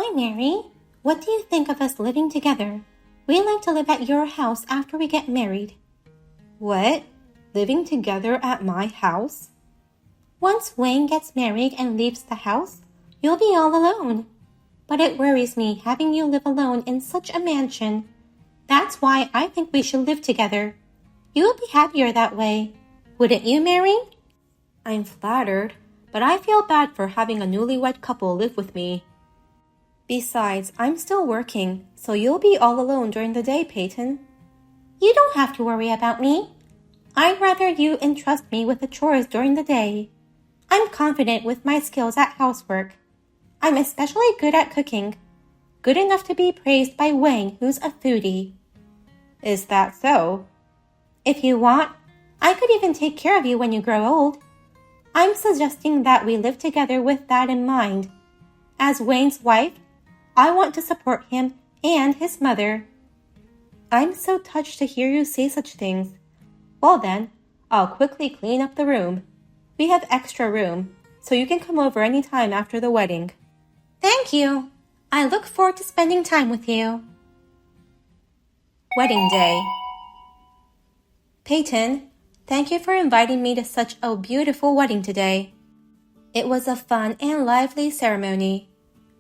Hi, Mary. What do you think of us living together? We like to live at your house after we get married. What? Living together at my house? Once Wayne gets married and leaves the house, you'll be all alone. But it worries me having you live alone in such a mansion. That's why I think we should live together. You'll be happier that way. Wouldn't you, Mary? I'm flattered, but I feel bad for having a newlywed couple live with me. Besides, I'm still working, so you'll be all alone during the day, Peyton. You don't have to worry about me. I'd rather you entrust me with the chores during the day. I'm confident with my skills at housework. I'm especially good at cooking. Good enough to be praised by Wayne, who's a foodie. Is that so? If you want, I could even take care of you when you grow old. I'm suggesting that we live together with that in mind. As Wayne's wife, I want to support him and his mother. I'm so touched to hear you say such things. Well then, I'll quickly clean up the room. We have extra room, so you can come over any time after the wedding. Thank you. I look forward to spending time with you. Wedding day. Peyton, thank you for inviting me to such a beautiful wedding today. It was a fun and lively ceremony.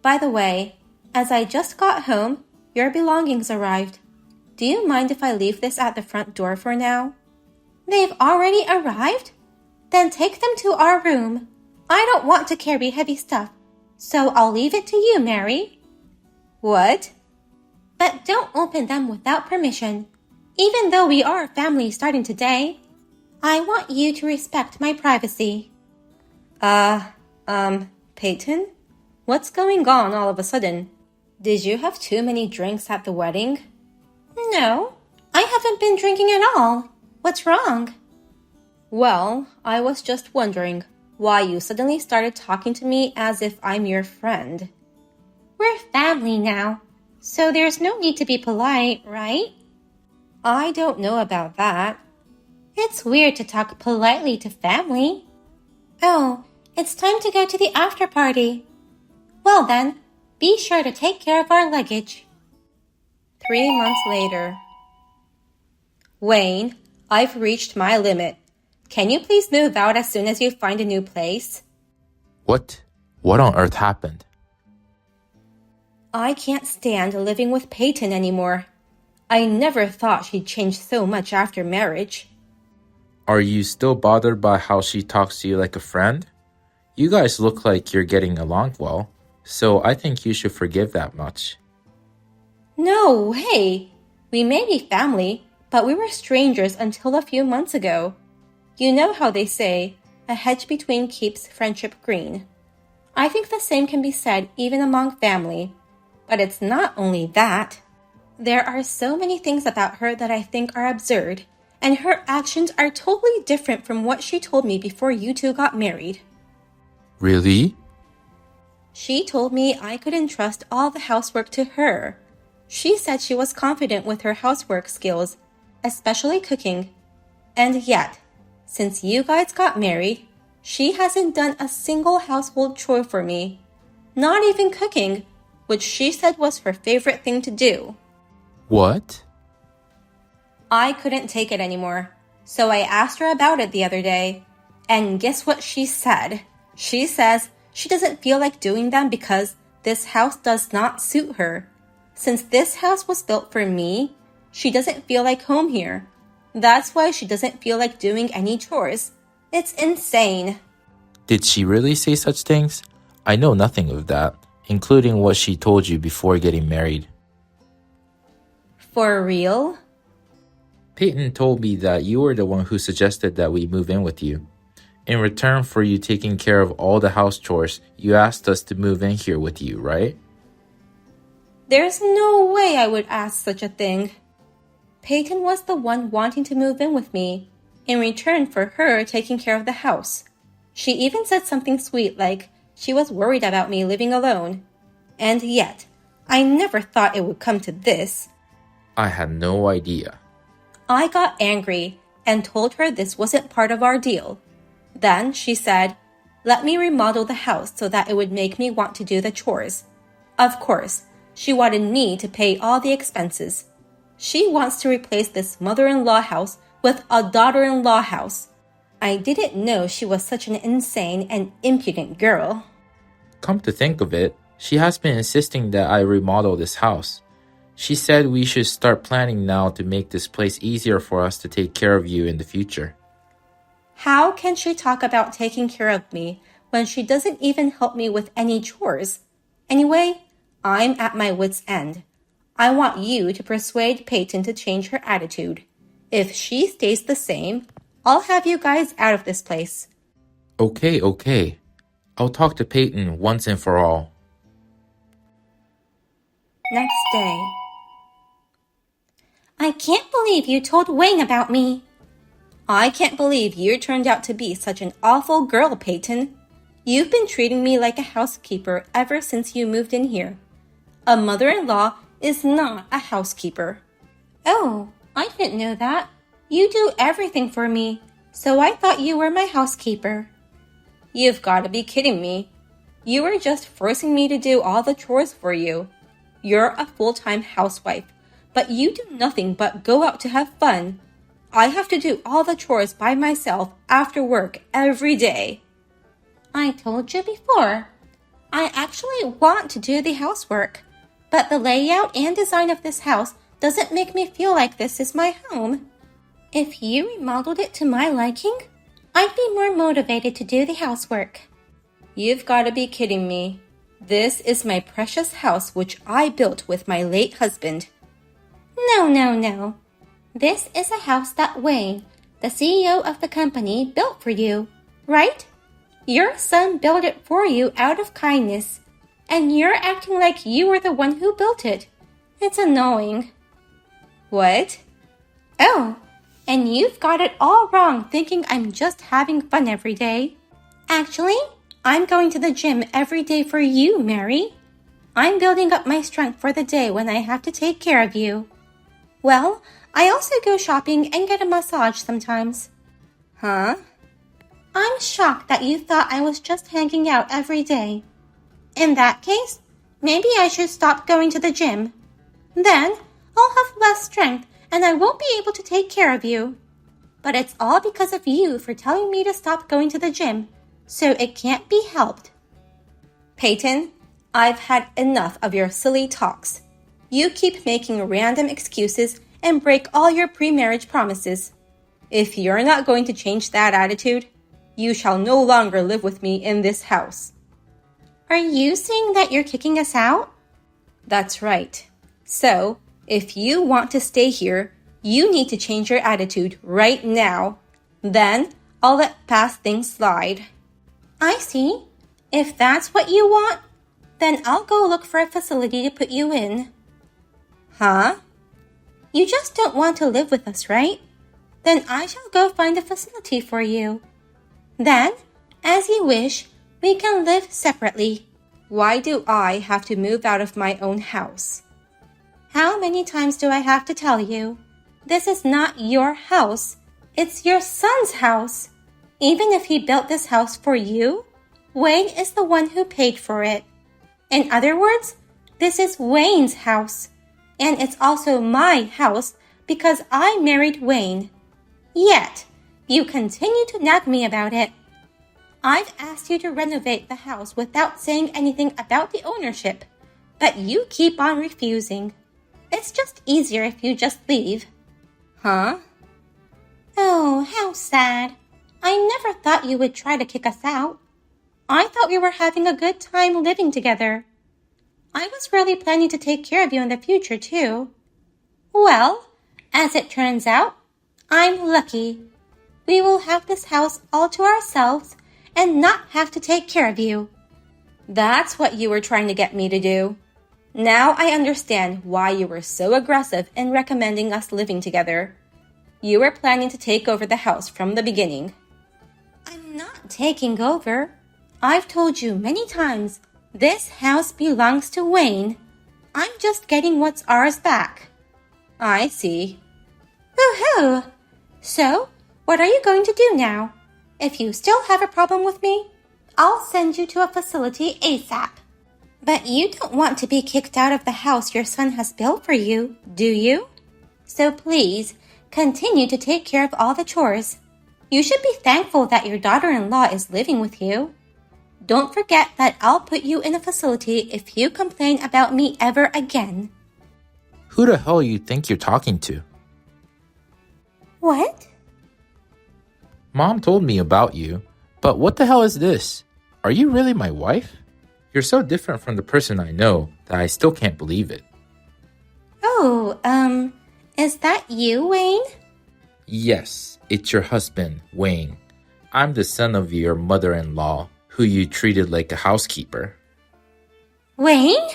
By the way, as I just got home, your belongings arrived. Do you mind if I leave this at the front door for now? They've already arrived? Then take them to our room. I don't want to carry heavy stuff, so I'll leave it to you, Mary. What? But don't open them without permission. Even though we are a family starting today, I want you to respect my privacy. Peyton? What's going on all of a sudden? Did you have too many drinks at the wedding? No, I haven't been drinking at all. What's wrong? Well, I was just wondering why you suddenly started talking to me as if I'm your friend. We're family now, so there's no need to be polite, right? I don't know about that. It's weird to talk politely to family. Oh, it's time to go to the after party. Well then, be sure to take care of our luggage. 3 months later. Wayne, I've reached my limit. Can you please move out as soon as you find a new place? What? What on earth happened? I can't stand living with Peyton anymore. I never thought she'd change so much after marriage. Are you still bothered by how she talks to you like a friend? You guys look like you're getting along well, so I think you should forgive that much. No way! We may be family, but we were strangers until a few months ago. You know how they say, a hedge between keeps friendship green. I think the same can be said even among family. But it's not only that. There are so many things about her that I think are absurd, and her actions are totally different from what she told me before you two got married. Really? She told me I could entrust all the housework to her. She said she was confident with her housework skills, especially cooking. And yet, since you guys got married, she hasn't done a single household chore for me. Not even cooking, which she said was her favorite thing to do. What? I couldn't take it anymore, so I asked her about it the other day. And guess what she said? She says she doesn't feel like doing them because this house does not suit her. Since this house was built for me, she doesn't feel like home here. That's why she doesn't feel like doing any chores. It's insane. Did she really say such things? I know nothing of that, including what she told you before getting married. For real? Peyton told me that you were the one who suggested that we move in with you. In return for you taking care of all the house chores, you asked us to move in here with you, right? There's no way I would ask such a thing. Peyton was the one wanting to move in with me, in return for her taking care of the house. She even said something sweet like she was worried about me living alone. And yet, I never thought it would come to this. I had no idea. I got angry and told her this wasn't part of our deal. Then she said, let me remodel the house so that it would make me want to do the chores. Of course, she wanted me to pay all the expenses. She wants to replace this mother-in-law house with a daughter-in-law house. I didn't know she was such an insane and impudent girl. Come to think of it, she has been insisting that I remodel this house. She said we should start planning now to make this place easier for us to take care of you in the future. How can she talk about taking care of me when she doesn't even help me with any chores? Anyway, I'm at my wit's end. I want you to persuade Peyton to change her attitude. If she stays the same, I'll have you guys out of this place. Okay. I'll talk to Peyton once and for all. Next day. I can't believe you told Wayne about me. I can't believe you turned out to be such an awful girl, Peyton. You've been treating me like a housekeeper ever since you moved in here. A mother-in-law is not a housekeeper. Oh, I didn't know that. You do everything for me, so I thought you were my housekeeper. You've got to be kidding me. You were just forcing me to do all the chores for you. You're a full-time housewife, but you do nothing but go out to have fun. I have to do all the chores by myself after work every day. I told you before. I actually want to do the housework, but the layout and design of this house doesn't make me feel like this is my home. If you remodeled it to my liking, I'd be more motivated to do the housework. You've got to be kidding me. This is my precious house which I built with my late husband. No. This is a house that Wayne, the CEO of the company, built for you, right? Your son built it for you out of kindness, and you're acting like you were the one who built it. It's annoying. What? Oh, and you've got it all wrong thinking I'm just having fun every day. Actually, I'm going to the gym every day for you, Mary. I'm building up my strength for the day when I have to take care of you. Well, I also go shopping and get a massage sometimes. Huh? I'm shocked that you thought I was just hanging out every day. In that case, maybe I should stop going to the gym. Then, I'll have less strength and I won't be able to take care of you. But it's all because of you for telling me to stop going to the gym, so it can't be helped. Peyton, I've had enough of your silly talks. You keep making random excuses and break all your pre-marriage promises. If you're not going to change that attitude, you shall no longer live with me in this house. Are you saying that you're kicking us out? That's right. So, if you want to stay here, you need to change your attitude right now. Then, I'll let past things slide. I see. If that's what you want, then I'll go look for a facility to put you in. Huh? You just don't want to live with us, right? Then I shall go find a facility for you. Then, as you wish, we can live separately. Why do I have to move out of my own house? How many times do I have to tell you? This is not your house. It's your son's house. Even if he built this house for you, Wayne is the one who paid for it. In other words, this is Wayne's house. And it's also my house because I married Wayne. Yet, you continue to nag me about it. I've asked you to renovate the house without saying anything about the ownership, but you keep on refusing. It's just easier if you just leave. Huh? Oh, how sad. I never thought you would try to kick us out. I thought we were having a good time living together. I was really planning to take care of you in the future, too. Well, as it turns out, I'm lucky. We will have this house all to ourselves and not have to take care of you. That's what you were trying to get me to do. Now I understand why you were so aggressive in recommending us living together. You were planning to take over the house from the beginning. I'm not taking over. I've told you many times, this house belongs to Wayne. I'm just getting what's ours back. I see. Woohoo! So, what are you going to do now? If you still have a problem with me, I'll send you to a facility ASAP. But you don't want to be kicked out of the house your son has built for you, do you? So please, continue to take care of all the chores. You should be thankful that your daughter-in-law is living with you. Don't forget that I'll put you in a facility if you complain about me ever again. Who the hell you think you're talking to? What? Mom told me about you, but what the hell is this? Are you really my wife? You're so different from the person I know that I still can't believe it. Oh, is that you, Wayne? Yes, it's your husband, Wayne. I'm the son of your mother-in-law, who you treated like a housekeeper. Wayne?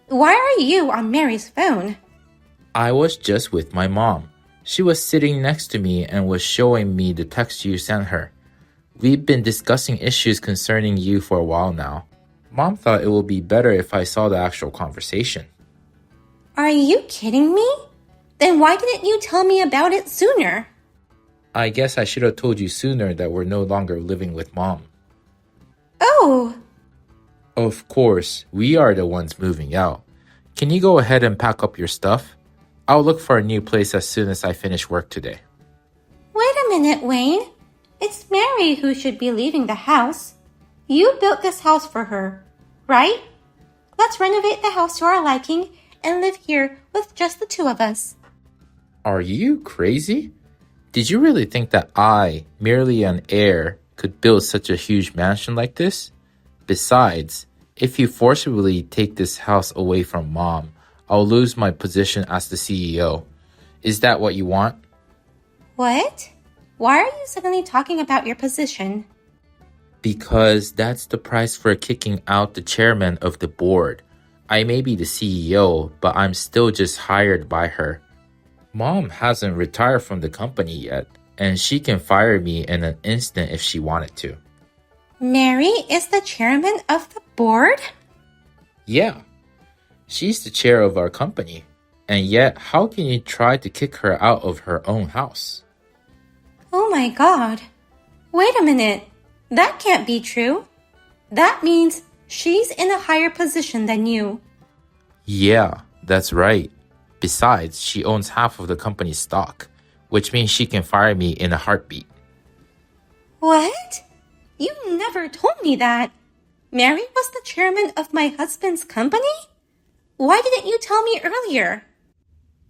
Why are you on Mary's phone? I was just with my mom. She was sitting next to me and was showing me the text you sent her. We've been discussing issues concerning you for a while now. Mom thought it would be better if I saw the actual conversation. Are you kidding me? Then why didn't you tell me about it sooner? I guess I should have told you sooner that we're no longer living with Mom. Oh! Of course, we are the ones moving out. Can you go ahead and pack up your stuff? I'll look for a new place as soon as I finish work today. Wait a minute, Wayne. It's Mary who should be leaving the house. You built this house for her, right? Let's renovate the house to our liking and live here with just the two of us. Are you crazy? Did you really think that I, merely an heir, could build such a huge mansion like this? Besides, if you forcibly take this house away from Mom, I'll lose my position as the CEO. Is that what you want? What? Why are you suddenly talking about your position? Because that's the price for kicking out the chairman of the board. I may be the CEO, but I'm still just hired by her. Mom hasn't retired from the company yet, and she can fire me in an instant if she wanted to. Mary is the chairman of the board? Yeah, she's the chair of our company, and yet how can you try to kick her out of her own house? Oh my God. Wait a minute. That can't be true. That means she's in a higher position than you. Yeah, that's right. Besides, she owns half of the company's stock, which means she can fire me in a heartbeat. What? You never told me that. Mary was the chairman of my husband's company? Why didn't you tell me earlier?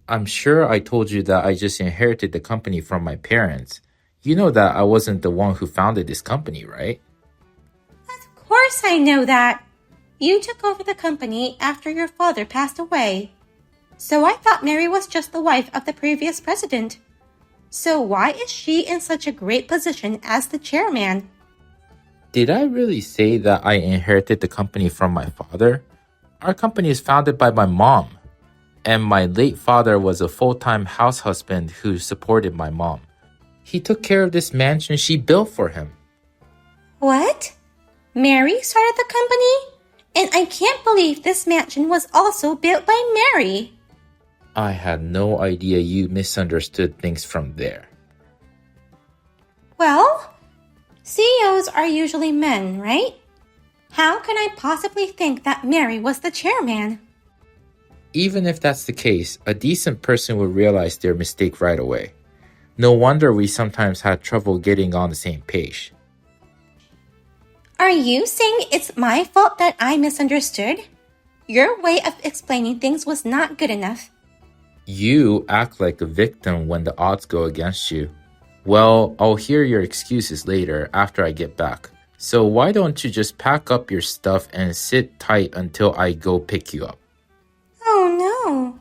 I'm sure I told you that I just inherited the company from my parents. You know that I wasn't the one who founded this company, right? Of course I know that. You took over the company after your father passed away. So I thought Mary was just the wife of the previous president. So why is she in such a great position as the chairman? Did I really say that I inherited the company from my father? Our company is founded by my mom. And my late father was a full-time house husband who supported my mom. He took care of this mansion she built for him. What? Mary started the company? And I can't believe this mansion was also built by Mary. I had no idea you misunderstood things from there. Well, CEOs are usually men, right? How can I possibly think that Mary was the chairman? Even if that's the case, a decent person would realize their mistake right away. No wonder we sometimes had trouble getting on the same page. Are you saying it's my fault that I misunderstood? Your way of explaining things was not good enough. You act like a victim when the odds go against you. Well, I'll hear your excuses later after I get back. So why don't you just pack up your stuff and sit tight until I go pick you up? Oh no.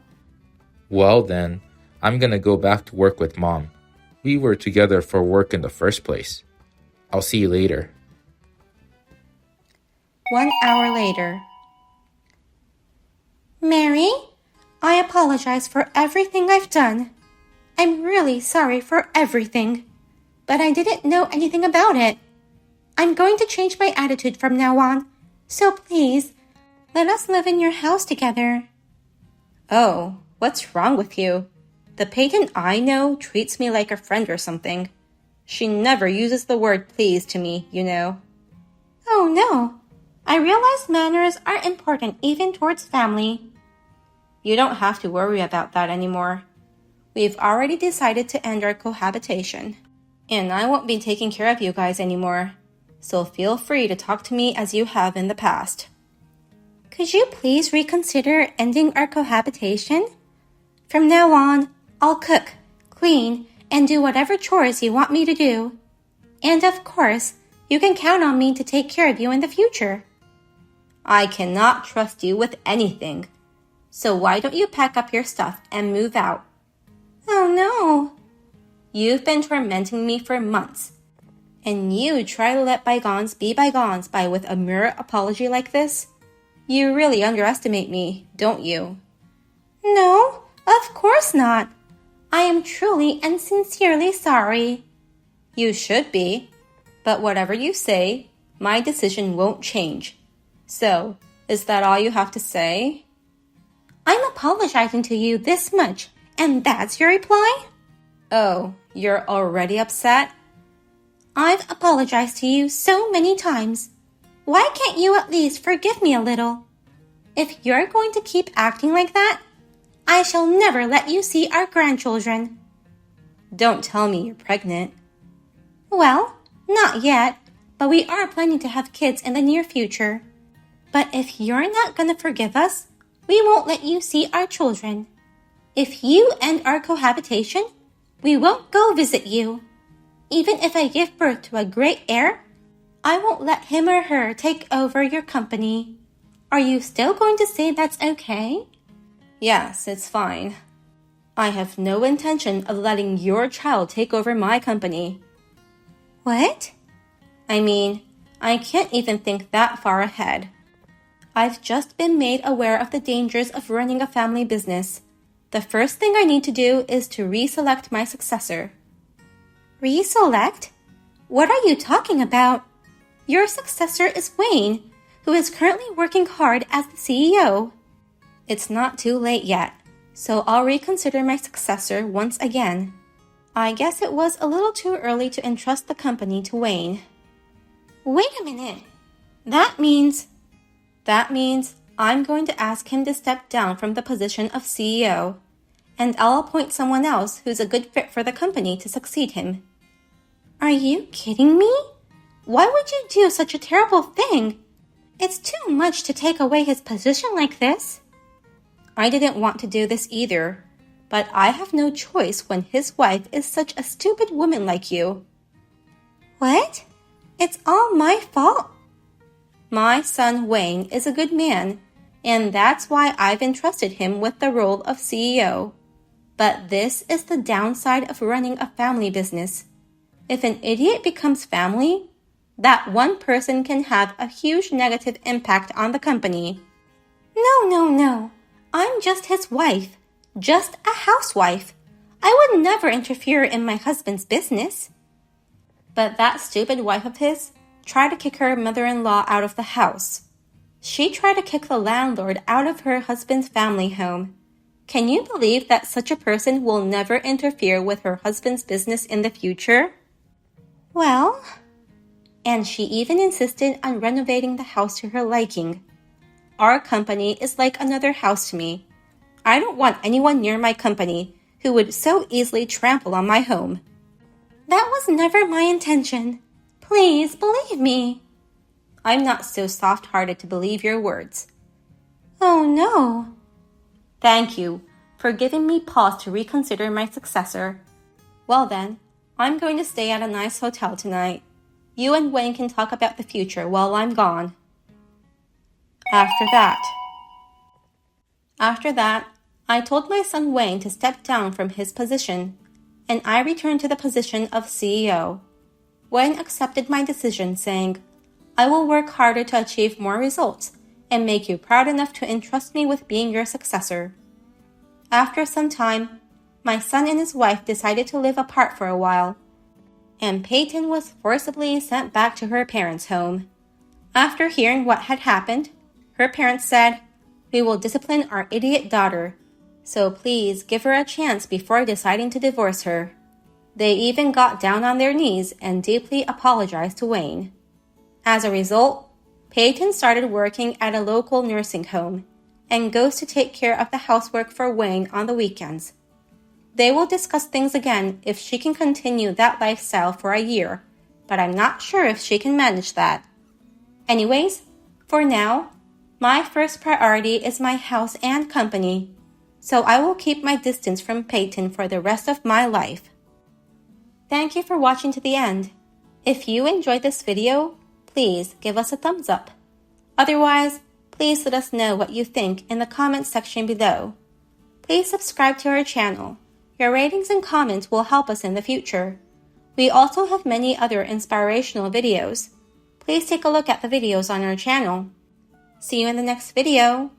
Well then, I'm gonna go back to work with Mom. We were together for work in the first place. I'll see you later. 1 hour later. Mary, I apologize for everything I've done. I'm really sorry for everything. But I didn't know anything about it. I'm going to change my attitude from now on. So please, let us live in your house together. Oh, what's wrong with you? The Peyton I know treats me like a friend or something. She never uses the word please to me, you know. Oh no, I realize manners are important even towards family. You don't have to worry about that anymore. We've already decided to end our cohabitation. And I won't be taking care of you guys anymore. So feel free to talk to me as you have in the past. Could you please reconsider ending our cohabitation? From now on, I'll cook, clean, and do whatever chores you want me to do. And of course, you can count on me to take care of you in the future. I cannot trust you with anything. So why don't you pack up your stuff and move out? Oh no. You've been tormenting me for months. And you try to let bygones be bygones by with a mere apology like this? You really underestimate me, don't you? No, of course not. I am truly and sincerely sorry. You should be. But whatever you say, my decision won't change. So, is that all you have to say? I'm apologizing to you this much, and that's your reply? Oh, you're already upset? I've apologized to you so many times. Why can't you at least forgive me a little? If you're going to keep acting like that, I shall never let you see our grandchildren. Don't tell me you're pregnant. Well, not yet, but we are planning to have kids in the near future. But if you're not going to forgive us, we won't let you see our children. If you end our cohabitation, we won't go visit you. Even if I give birth to a great heir, I won't let him or her take over your company. Are you still going to say that's okay? Yes, it's fine. I have no intention of letting your child take over my company. What? I mean, I can't even think that far ahead. I've just been made aware of the dangers of running a family business. The first thing I need to do is to reselect my successor. Reselect? What are you talking about? Your successor is Wayne, who is currently working hard as the CEO. It's not too late yet, so I'll reconsider my successor once again. I guess it was a little too early to entrust the company to Wayne. Wait a minute. That means I'm going to ask him to step down from the position of CEO, and I'll appoint someone else who's a good fit for the company to succeed him. Are you kidding me? Why would you do such a terrible thing? It's too much to take away his position like this. I didn't want to do this either, but I have no choice when his wife is such a stupid woman like you. What? It's all my fault? My son Wayne is a good man, and that's why I've entrusted him with the role of CEO. But this is the downside of running a family business. If an idiot becomes family, that one person can have a huge negative impact on the company. No. I'm just his wife. Just a housewife. I would never interfere in my husband's business. But that stupid wife of his tried to kick her mother-in-law out of the house. She tried to kick the landlord out of her husband's family home. Can you believe that such a person will never interfere with her husband's business in the future? Well, and she even insisted on renovating the house to her liking. Our company is like another house to me. I don't want anyone near my company who would so easily trample on my home. That was never my intention. Please believe me. I'm not so soft-hearted to believe your words. Oh no. Thank you for giving me pause to reconsider my successor. Well then, I'm going to stay at a nice hotel tonight. You and Wayne can talk about the future while I'm gone. After that, I told my son Wayne to step down from his position, and I returned to the position of CEO. Wayne accepted my decision, saying, "I will work harder to achieve more results and make you proud enough to entrust me with being your successor." After some time, my son and his wife decided to live apart for a while, and Peyton was forcibly sent back to her parents' home. After hearing what had happened, her parents said, "We will discipline our idiot daughter, so please give her a chance before deciding to divorce her." They even got down on their knees and deeply apologized to Wayne. As a result, Peyton started working at a local nursing home and goes to take care of the housework for Wayne on the weekends. They will discuss things again if she can continue that lifestyle for a year, but I'm not sure if she can manage that. Anyways, for now, my first priority is my house and company, so I will keep my distance from Peyton for the rest of my life. Thank you for watching to the end. If you enjoyed this video, please give us a thumbs up. Otherwise, please let us know what you think in the comments section below. Please subscribe to our channel. Your ratings and comments will help us in the future. We also have many other inspirational videos. Please take a look at the videos on our channel. See you in the next video.